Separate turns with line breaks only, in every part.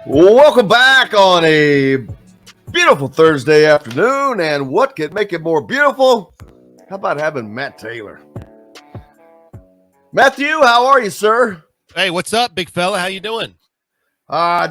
Welcome back on a beautiful Thursday afternoon. And what could make it more beautiful? How about having Matt Taylor? Matthew, how are you, sir?
Hey, what's up, big fella? How you doing?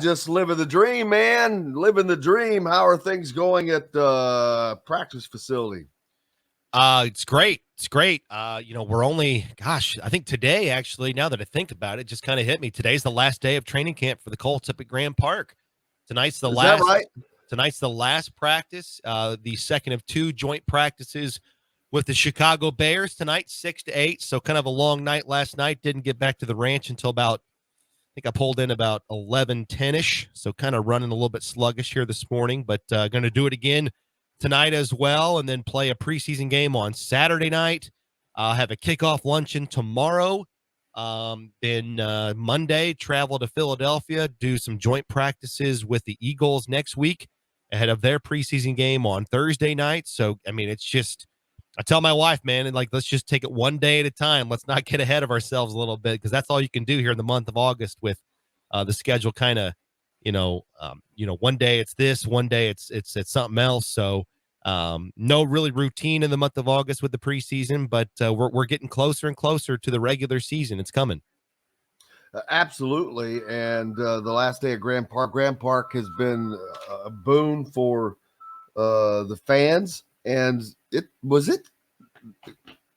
Just living the dream, man. Living the dream. How are things going at practice facility?
It's great. It's great. We're only, I think today, actually, now that I think about it, just kind of hit me. Today's the last day of training camp for the Colts up at Grand Park. Tonight's the
Is that
last.
right?
Tonight's the last practice. The second of two joint practices with the Chicago Bears tonight, 6 to 8. So kind of a long night last night. Didn't get back to the ranch until about, I think I pulled in about 11:10ish. So kind of running a little bit sluggish here this morning, but going to do it again tonight as well, and then play a preseason game on Saturday night. Have a kickoff luncheon tomorrow. Then Monday, travel to Philadelphia, do some joint practices with the Eagles next week ahead of their preseason game on Thursday night. So, I mean, it's just, I tell my wife, man, and like, let's just take it one day at a time. Let's not get ahead of ourselves a little bit, because that's all you can do here in the month of August with the schedule kind of, one day it's this, one day it's something else. So no really routine in the month of August with the preseason, but we're getting closer and closer to the regular season. It's coming.
Absolutely. And the last day at Grand Park has been a boon for the fans. And it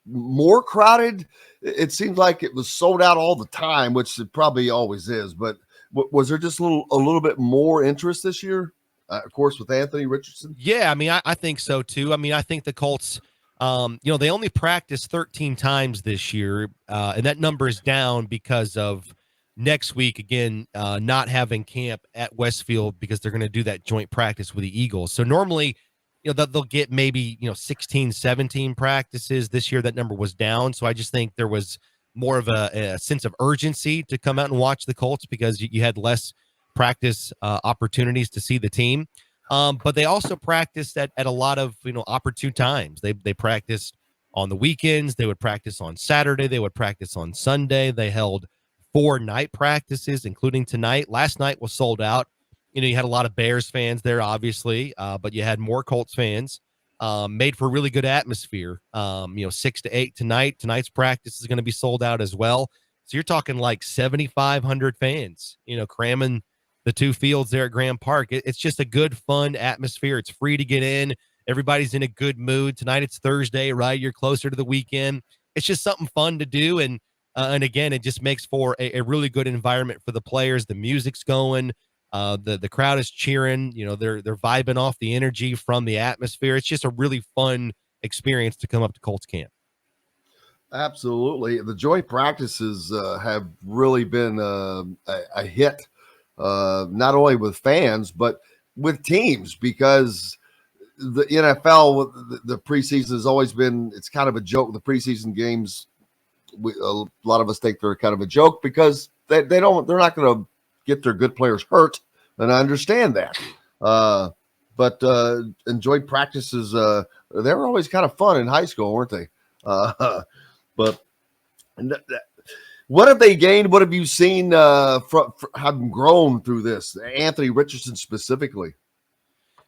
more crowded. It seems like it was sold out all the time, which it probably always is. But was there just a little bit more interest this year? Of course, with Anthony Richardson.
Yeah, I mean, I think so too. I mean, I think the Colts, they only practiced 13 times this year, and that number is down because of next week, again, not having camp at Westfield because they're going to do that joint practice with the Eagles. So normally, they'll get maybe, 16, 17 practices. This year, that number was down. So I just think there was more of a sense of urgency to come out and watch the Colts because you had less practice opportunities to see the team. But they also practiced at a lot of, opportune times. They practiced on the weekends. They would practice on Saturday. They would practice on Sunday. They held 4 night practices, including tonight. Last night was sold out. You had a lot of Bears fans there, obviously, but you had more Colts fans. Made for a really good atmosphere. 6 to 8 tonight. Tonight's practice is going to be sold out as well. So you're talking like 7,500 fans, cramming the 2 fields there at Grand Park. It's just a good, fun atmosphere. It's free to get in. Everybody's in a good mood. Tonight it's Thursday, right? You're closer to the weekend. It's just something fun to do. And again, it just makes for a really good environment for the players. The music's going. The crowd is cheering. They're vibing off the energy from the atmosphere. It's just a really fun experience to come up to Colts camp.
Absolutely. The joint practices have really been a hit. Not only with fans, but with teams, because the NFL, the preseason has always been, it's kind of a joke. The preseason games, a lot of us think they're kind of a joke because they're not going to get their good players hurt. And I understand that. But joint practices, they were always kind of fun in high school, weren't they? But what have they gained? What have you seen from have grown through this? Anthony Richardson specifically.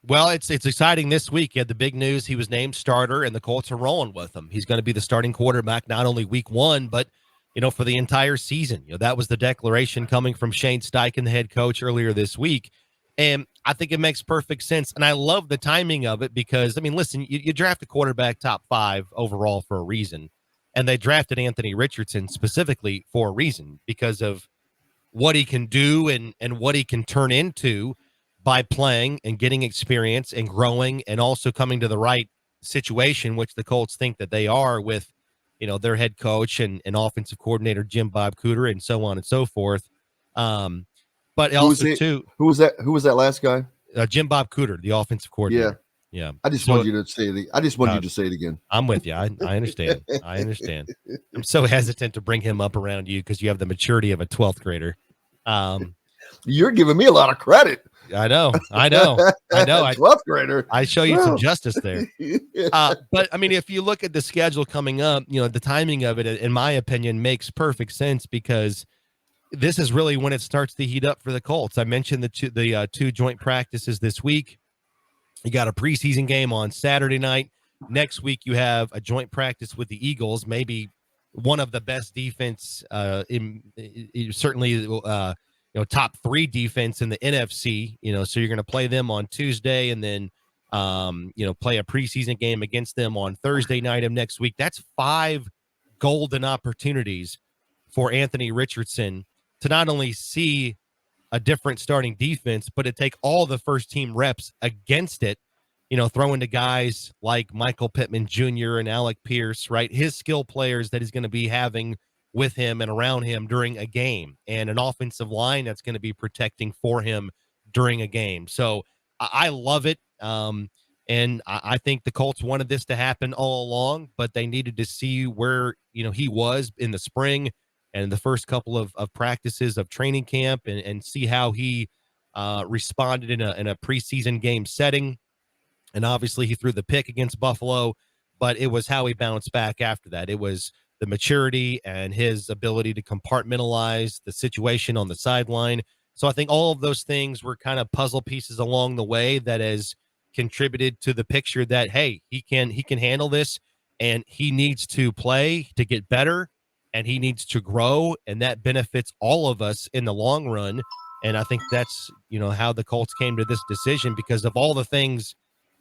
Well, it's exciting this week. You had the big news. He was named starter, and the Colts are rolling with him. He's going to be the starting quarterback not only week 1, but, for the entire season. That was the declaration coming from Shane Steichen, the head coach, earlier this week. And I think it makes perfect sense. And I love the timing of it because, I mean, listen, you draft a quarterback top 5 overall for a reason. And they drafted Anthony Richardson specifically for a reason because of what he can do and what he can turn into by playing and getting experience and growing and also coming to the right situation, which the Colts think that they are with, their head coach and offensive coordinator, Jim Bob Cooter, and so on and so forth. But also,
who was that last guy?
Jim Bob Cooter, the offensive coordinator. Yeah.
I just want you to say it. I just want you to say it again.
I'm with you. I understand. I understand. I'm so hesitant to bring him up around you because you have the maturity of a 12th grader.
You're giving me a lot of credit.
I know.
12th grader.
I show you some justice there. But I mean, if you look at the schedule coming up, the timing of it, in my opinion, makes perfect sense because this is really when it starts to heat up for the Colts. I mentioned the two joint practices this week. You got a preseason game on Saturday night. Next week, you have a joint practice with the Eagles, maybe one of the best defense, certainly, top 3 defense in the NFC. So you're going to play them on Tuesday, and then, play a preseason game against them on Thursday night of next week. That's 5 golden opportunities for Anthony Richardson to not only see a different starting defense, but to take all the first team reps against it, throwing to guys like Michael Pittman Jr. and Alec Pierce, right? His skill players that he's going to be having with him and around him during a game, and an offensive line that's going to be protecting for him during a game. So I love it. And I think the Colts wanted this to happen all along, but they needed to see where, he was in the spring and the first couple of practices of training camp, and see how he responded in a preseason game setting. And obviously he threw the pick against Buffalo, but it was how he bounced back after that. It was the maturity and his ability to compartmentalize the situation on the sideline. So I think all of those things were kind of puzzle pieces along the way that has contributed to the picture that, hey, he can handle this, and he needs to play to get better, and he needs to grow, and that benefits all of us in the long run. And I think that's, how the Colts came to this decision, because of all the things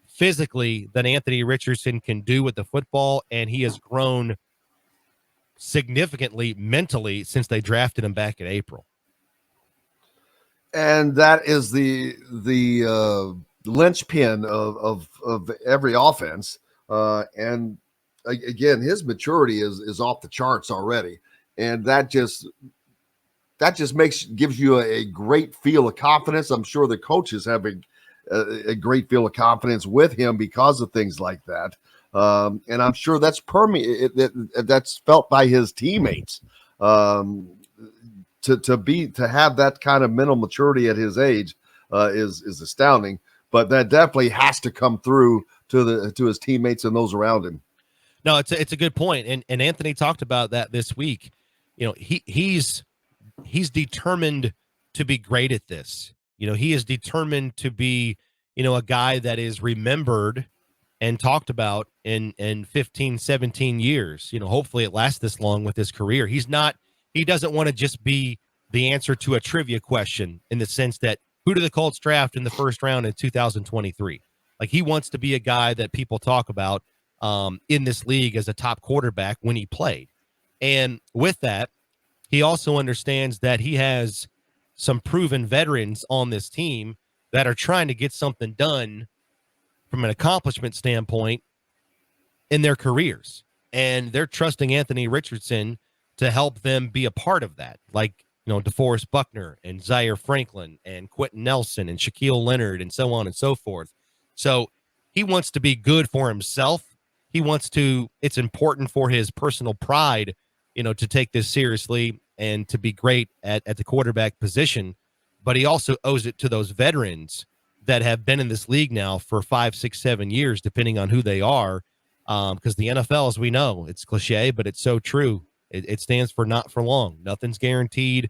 physically that Anthony Richardson can do with the football, and he has grown significantly mentally since they drafted him back in April.
And that is the linchpin of every offense. And again, his maturity is off the charts already, and that just gives you a great feel of confidence. I'm sure the coaches have a great feel of confidence with him because of things like that. And I'm sure that's that's felt by his teammates. To have that kind of mental maturity at his age is astounding. But that definitely has to come through to his teammates and those around him.
No, it's a good point. And Anthony talked about that this week. He's determined to be great at this. He is determined to be, a guy that is remembered and talked about in 15, 17 years. Hopefully it lasts this long with his career. He doesn't want to just be the answer to a trivia question, in the sense that, who do the Colts draft in the first round in 2023? Like, he wants to be a guy that people talk about in this league as a top quarterback when he played. And with that, he also understands that he has some proven veterans on this team that are trying to get something done from an accomplishment standpoint in their careers. And they're trusting Anthony Richardson to help them be a part of that. Like, DeForest Buckner and Zaire Franklin and Quentin Nelson and Shaquille Leonard and so on and so forth. So he wants to be good for himself. It's important for his personal pride, to take this seriously and to be great at the quarterback position. But he also owes it to those veterans that have been in this league now for 5, 6, 7 years, depending on who they are. Because the NFL, as we know, it's cliche, but it's so true. It stands for not for long. Nothing's guaranteed.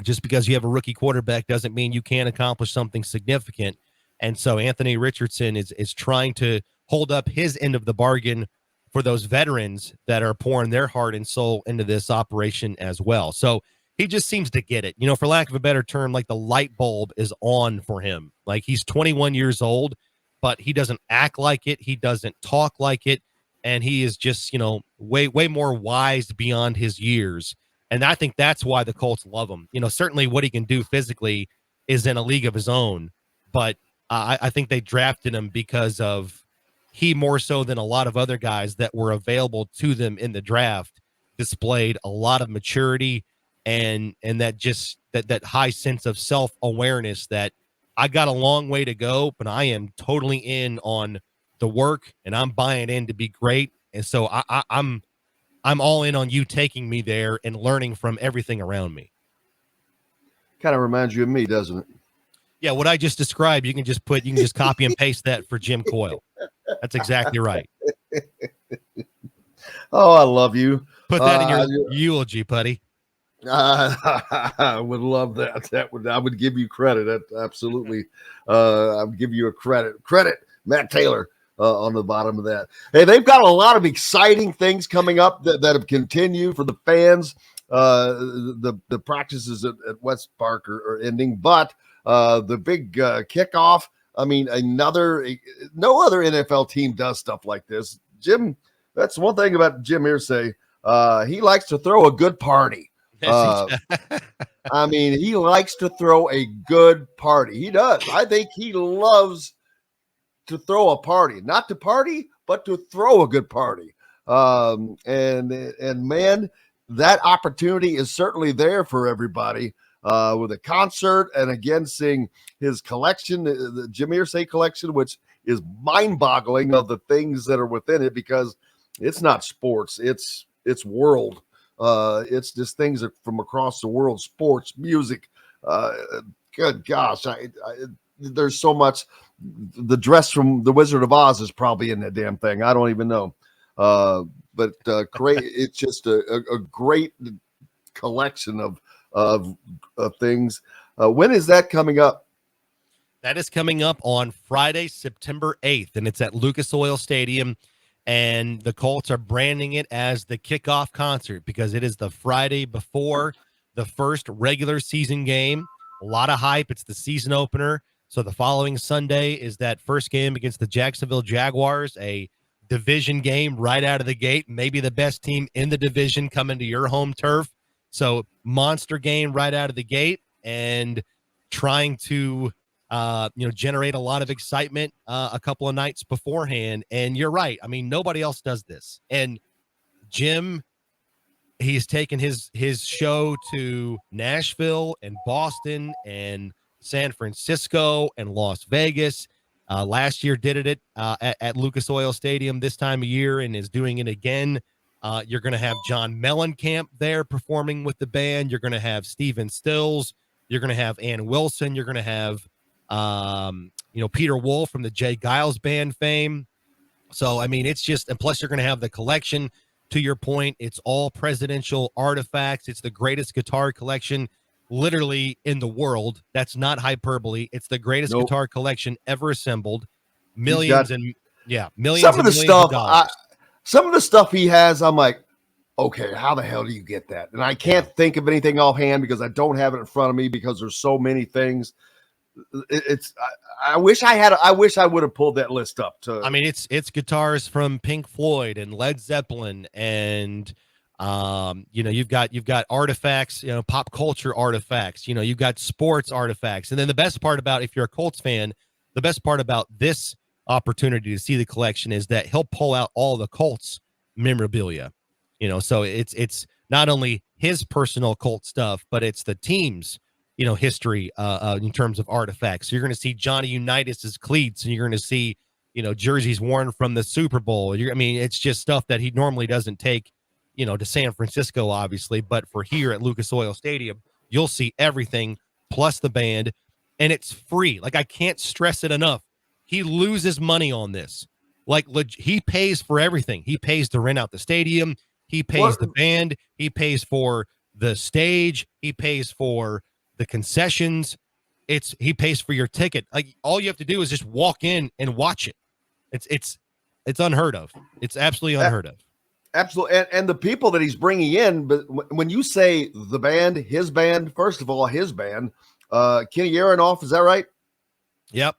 Just because you have a rookie quarterback doesn't mean you can't accomplish something significant. And so Anthony Richardson is trying to hold up his end of the bargain for those veterans that are pouring their heart and soul into this operation as well. So he just seems to get it. For lack of a better term, like, the light bulb is on for him. Like, he's 21 years old, but he doesn't act like it. He doesn't talk like it. And he is just, way more wise beyond his years. And I think that's why the Colts love him. Certainly what he can do physically is in a league of his own. But I think they drafted him because of he, more so than a lot of other guys that were available to them in the draft, displayed a lot of maturity and that high sense of self-awareness that I got a long way to go, but I am totally in on the work, and I'm buying in to be great. And so I'm all in on you taking me there and learning from everything around me.
Kind of reminds you of me, doesn't it?
Yeah, what I just described, you can just copy and paste that for Jim Coyle. That's exactly right.
Oh, I love you.
Put that in your eulogy, buddy.
I would love that. I would give you credit. Absolutely. I would give you a credit, Matt Taylor, on the bottom of that. Hey, they've got a lot of exciting things coming up that have continued for the fans. The practices at West Park are ending, but the big kickoff. I mean, no other NFL team does stuff like this. Jim, that's one thing about Jim Irsay. He likes to throw a good party. I mean, he likes to throw a good party. He does. I think he loves to throw a party, not to party, but to throw a good party. And man, that opportunity is certainly there for everybody with a concert and again seeing his collection, the Jim Irsay collection, which is mind-boggling of the things that are within it because it's not sports, it's world. It's just things from across the world, sports, music. Good gosh, there's so much. The dress from the Wizard of Oz is probably in that damn thing. I don't even know. But great. It's just a great collection of things. When is that coming up?
That is coming up on Friday, September 8th, and it's at Lucas Oil Stadium. And the Colts are branding it as the kickoff concert because it is the Friday before the first regular season game. A lot of hype. It's the season opener. So the following Sunday is that first game against the Jacksonville Jaguars, a division game right out of the gate. Maybe the best team in the division coming to your home turf. So monster game right out of the gate and trying to generate a lot of excitement a couple of nights beforehand. And you're right. I mean, nobody else does this. And Jim, he's taken his show to Nashville and Boston and San Francisco and Las Vegas. Last year did it at Lucas Oil Stadium this time of year and is doing it again. You're going to have John Mellencamp there performing with the band. You're going to have Steven Stills. You're going to have Ann Wilson. You're going to have Peter Wolf from the Jay Giles Band fame. So, I mean, it's just, and plus you're going to have the collection. To your point, it's all presidential artifacts. It's the greatest guitar collection literally in the world. That's not hyperbole. It's the greatest guitar collection ever assembled. Millions and
some of the stuff. Some of the stuff he has, I'm like, okay, how the hell do you get that? And I can't think of anything offhand because I don't have it in front of me because there's so many things. I wish I would have pulled that list up.
I mean, it's guitars from Pink Floyd and Led Zeppelin, and you've got artifacts, pop culture artifacts. You've got sports artifacts, and then the best part about, if you're a Colts fan, the best part about this opportunity to see the collection is that he'll pull out all the Colts memorabilia. So it's not only his personal Colt stuff, but it's the team's history in terms of artifacts. So you're going to see Johnny Unitas's cleats, and you're going to see, jerseys worn from the Super Bowl. It's just stuff that he normally doesn't take, to San Francisco, obviously. But for here at Lucas Oil Stadium, you'll see everything plus the band, and it's free. Like, I can't stress it enough. He loses money on this. Like, he pays for everything. He pays to rent out the stadium. He pays the band. He pays for the stage. He pays for the concessions. He pays for your ticket. Like, all you have to do is just walk in and watch it. It's unheard of. It's absolutely unheard of.
Absolutely. And the people that he's bringing in, but when you say the band, his band, first of all, his band, Kenny Aronoff, is that right?
Yep.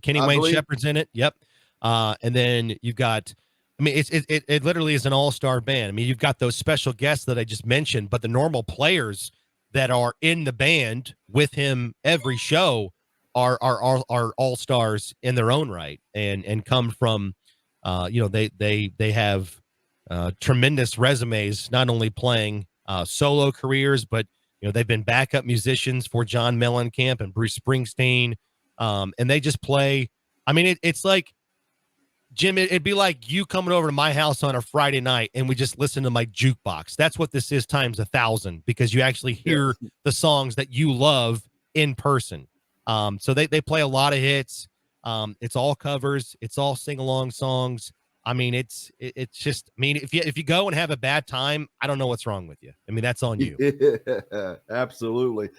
Kenny Wayne Shepherd's in it. Yep. And then you've got, it literally is an all-star band. You've got those special guests that I just mentioned, but the normal players that are in the band with him every show are all-stars in their own right, and come from they have tremendous resumes, not only playing solo careers, but they've been backup musicians for John Mellencamp and Bruce Springsteen, and they just play. It's like, Jim, it'd be like you coming over to my house on a Friday night and we just listen to my jukebox. That's what this is times 1,000, because you actually hear the songs that you love in person. So they play a lot of hits. It's all covers. It's all sing-along songs. I mean, it's just, I mean, if you go and have a bad time, I don't know what's wrong with you. I mean, that's on you.
Yeah, absolutely.